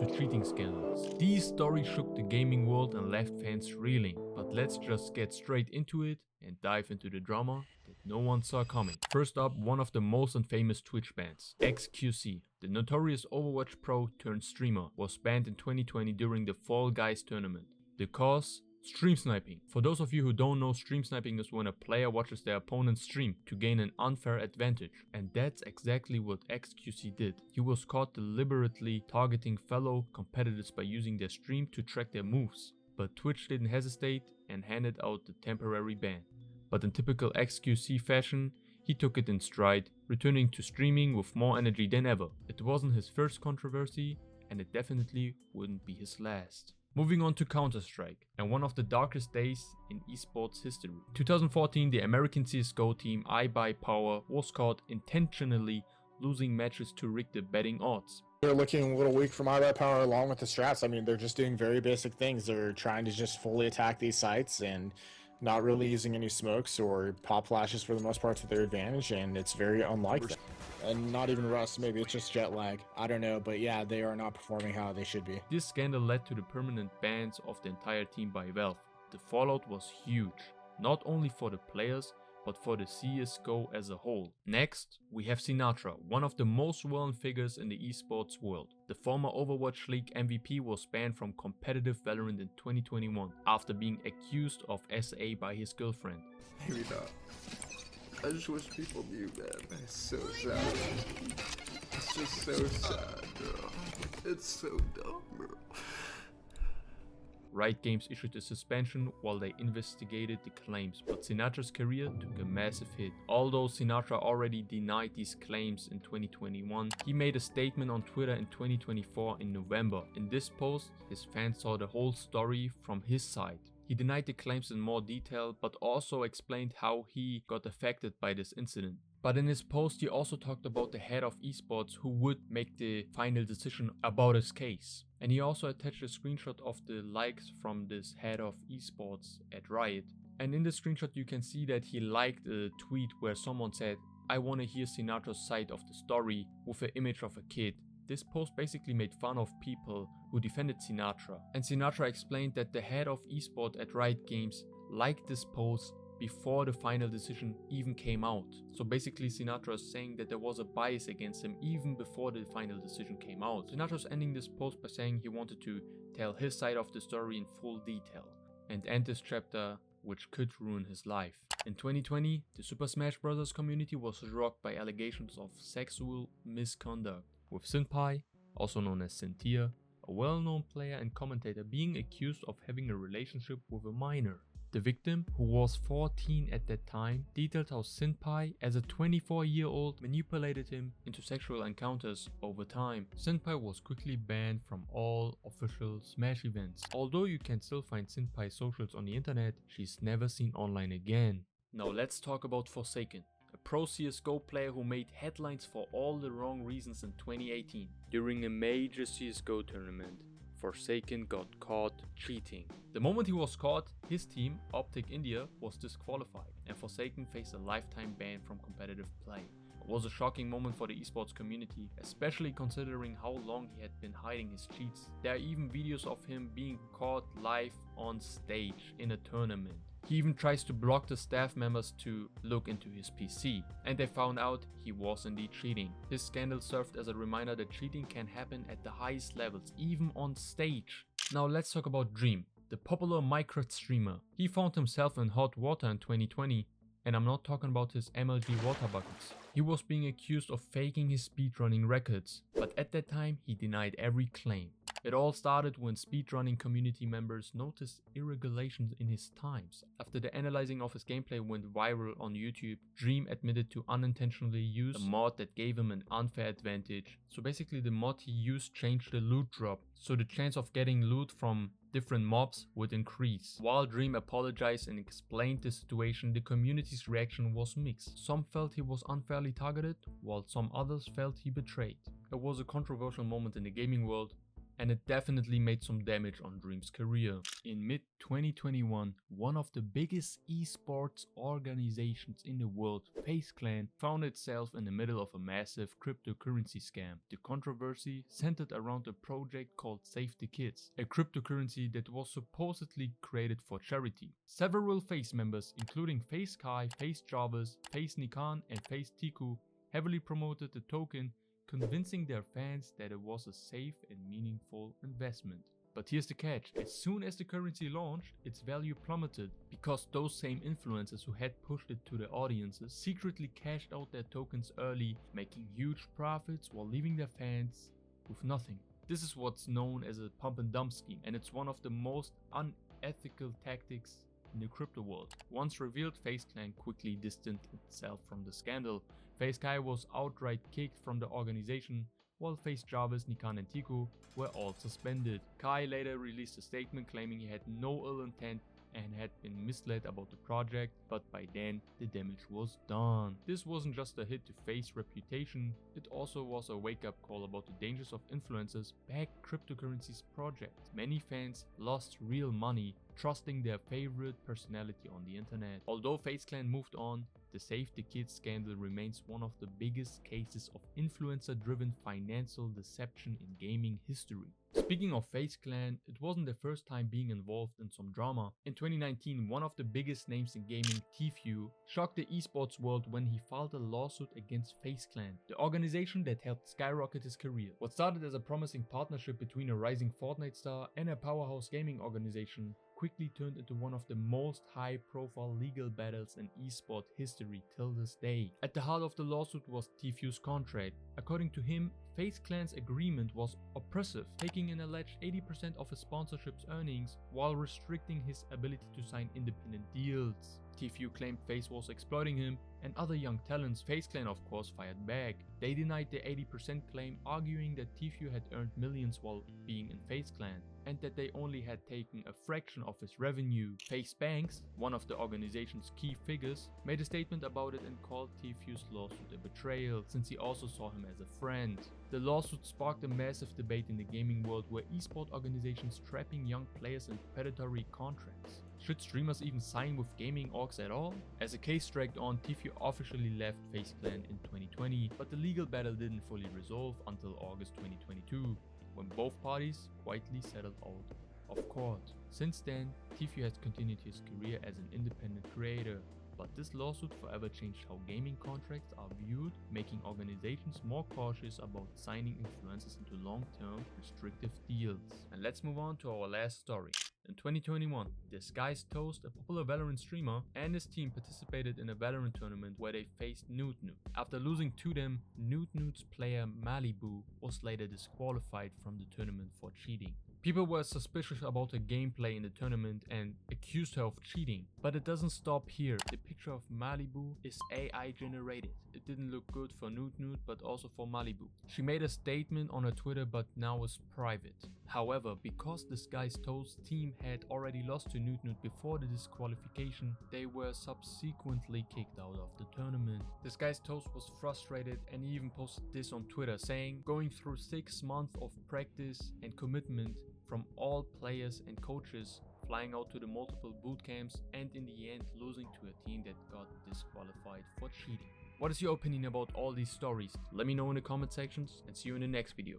to cheating scandals. These stories shook the gaming world and left fans reeling, but let's just get straight into it and dive into the drama that no one saw coming. First up, one of the most infamous Twitch bans, XQC. The notorious Overwatch pro turned streamer was banned in 2020 during the Fall Guys tournament. The cause? Stream sniping. For those of you who don't know, stream sniping is when a player watches their opponent's stream to gain an unfair advantage. And that's exactly what XQC did. He was caught deliberately targeting fellow competitors by using their stream to track their moves. But Twitch didn't hesitate and handed out the temporary ban. But in typical XQC fashion, he took it in stride, returning to streaming with more energy than ever. It wasn't his first controversy, and it definitely wouldn't be his last. Moving on to Counter-Strike, and one of the darkest days in esports history. 2014, the American CSGO team iBuyPower was caught intentionally losing matches to rig the betting odds. They're looking a little weak from iBuyPower along with the strats. I mean, they're just doing very basic things. They're trying to just fully attack these sites and not really using any smokes or pop flashes for the most part to their advantage, and it's very unlike them. And not even rust, maybe it's just jet lag. I don't know, but yeah, they are not performing how they should be. This scandal led to the permanent bans of the entire team by Valve. The fallout was huge, not only for the players, but for the CSGO as a whole. Next, we have Sinatraa, one of the most well-known figures in the esports world. The former Overwatch League MVP was banned from competitive Valorant in 2021 after being accused of SA by his girlfriend. Maybe not. I just wish people knew, man. It's so sad. It's just so sad, bro. It's so dumb, bro. Riot Games issued a suspension while they investigated the claims, but Sinatra's career took a massive hit. Although Sinatraa already denied these claims in 2021, he made a statement on Twitter in 2024 in November. In this post, his fans saw the whole story from his side. He denied the claims in more detail, but also explained how he got affected by this incident. But in his post, he also talked about the head of esports who would make the final decision about his case. And he also attached a screenshot of the likes from this head of esports at Riot. And in the screenshot you can see that he liked a tweet where someone said, "I want to hear Sinatra's side of the story," with an image of a kid. This post basically made fun of people who defended Sinatraa. And Sinatraa explained that the head of esports at Riot Games liked this post before the final decision even came out. So basically Sinatraa is saying that there was a bias against him even before the final decision came out. Sinatraa is ending this post by saying he wanted to tell his side of the story in full detail and end this chapter, which could ruin his life. In 2020, the Super Smash Bros. Community was rocked by allegations of sexual misconduct, with Cinnpie, also known as Sintia, a well-known player and commentator, being accused of having a relationship with a minor. The victim, who was 14 at that time, detailed how Cinnpie, as a 24-year-old, manipulated him into sexual encounters over time. Cinnpie was quickly banned from all official Smash events. Although you can still find Cinnpie's socials on the internet, she's never seen online again. Now let's talk about Forsaken, a pro CSGO player who made headlines for all the wrong reasons in 2018. During a major CSGO tournament, Forsaken got caught cheating. The moment he was caught, his team, Optic India, was disqualified, and Forsaken faced a lifetime ban from competitive play. It was a shocking moment for the esports community, especially considering how long he had been hiding his cheats. There are even videos of him being caught live on stage in a tournament. He even tries to block the staff members to look into his PC, and they found out he was indeed cheating. This scandal served as a reminder that cheating can happen at the highest levels, even on stage. Now let's talk about Dream, the popular Minecraft streamer. He found himself in hot water in 2020, and I'm not talking about his MLG water buckets. He was being accused of faking his speedrunning records, but at that time he denied every claim. It all started when speedrunning community members noticed irregularities in his times. After the analyzing of his gameplay went viral on YouTube, Dream admitted to unintentionally use a mod that gave him an unfair advantage. So basically the mod he used changed the loot drop, so the chance of getting loot from different mobs would increase. While Dream apologized and explained the situation, the community's reaction was mixed. Some felt he was unfairly targeted, while some others felt he betrayed. It was a controversial moment in the gaming world, and it definitely made some damage on Dream's career. In mid-2021, one of the biggest esports organizations in the world, FaZe Clan, found itself in the middle of a massive cryptocurrency scam. The controversy centered around a project called Save the Kids, a cryptocurrency that was supposedly created for charity. Several FaZe members, including FaZe Kai, FaZe Jarvis, FaZe Nikan and FaZe Tfue, heavily promoted the token, convincing their fans that it was a safe and meaningful investment. But here's the catch: as soon as the currency launched, its value plummeted because those same influencers who had pushed it to their audiences secretly cashed out their tokens early, making huge profits while leaving their fans with nothing. This is what's known as a pump and dump scheme, and it's one of the most unethical tactics in the crypto world. Once revealed, FaZe Clan quickly distanced itself from the scandal. FaZe Kai was outright kicked from the organization, while FaZe Jarvis, Nikan and Tfue were all suspended. Kai later released a statement claiming he had no ill intent and had been misled about the project, but by then the damage was done. This wasn't just a hit to FaZe's reputation, it also was a wake-up call about the dangers of influencers back cryptocurrencies projects. Many fans lost real money trusting their favorite personality on the internet. Although FaZe Clan moved on, the Save the Kids scandal remains one of the biggest cases of influencer-driven financial deception in gaming history. Speaking of FaZe Clan, it wasn't their first time being involved in some drama. In 2019, one of the biggest names in gaming, Tfue, shocked the esports world when he filed a lawsuit against FaZe Clan, the organization that helped skyrocket his career. What started as a promising partnership between a rising Fortnite star and a powerhouse gaming organization quickly turned into one of the most high-profile legal battles in esport history till this day. At the heart of the lawsuit was Tfue's contract. According to him, FaZe Clan's agreement was oppressive, taking an alleged 80% of his sponsorship's earnings while restricting his ability to sign independent deals. Tfue claimed FaZe was exploiting him and other young talents. FaZe Clan of course fired back. They denied the 80% claim, arguing that Tfue had earned millions while being in FaZe Clan, and that they only had taken a fraction of his revenue. FaZe Banks, one of the organization's key figures, made a statement about it and called Tfue's lawsuit a betrayal, since he also saw him as a friend. The lawsuit sparked a massive debate in the gaming world, where esport organizations trapping young players in predatory contracts. Should streamers even sign with gaming orgs at all? As the case dragged on, Tfue officially left FaZe Clan in 2020, but the legal battle didn't fully resolve until August 2022, when both parties quietly settled out of court. Since then, Tfue has continued his career as an independent creator, but this lawsuit forever changed how gaming contracts are viewed, making organizations more cautious about signing influencers into long-term restrictive deals. And let's move on to our last story. In 2021, DisguisedToast, a popular Valorant streamer, and his team participated in a Valorant tournament where they faced Newt. After losing to them, Newt's player Malibu was later disqualified from the tournament for cheating. People were suspicious about her gameplay in the tournament and accused her of cheating. But it doesn't stop here. The picture of Malibu is AI generated. It didn't look good for Newt, but also for Malibu. She made a statement on her Twitter, but now is private. However, because DisguisedToast's team had already lost to Newt before the disqualification, they were subsequently kicked out of the tournament. DisguisedToast was frustrated and even posted this on Twitter, saying, "Going through 6 months of practice and commitment from all players and coaches, flying out to the multiple boot camps, and in the end losing to a team that got disqualified for cheating." What is your opinion about all these stories? Let me know in the comment sections, and see you in the next video.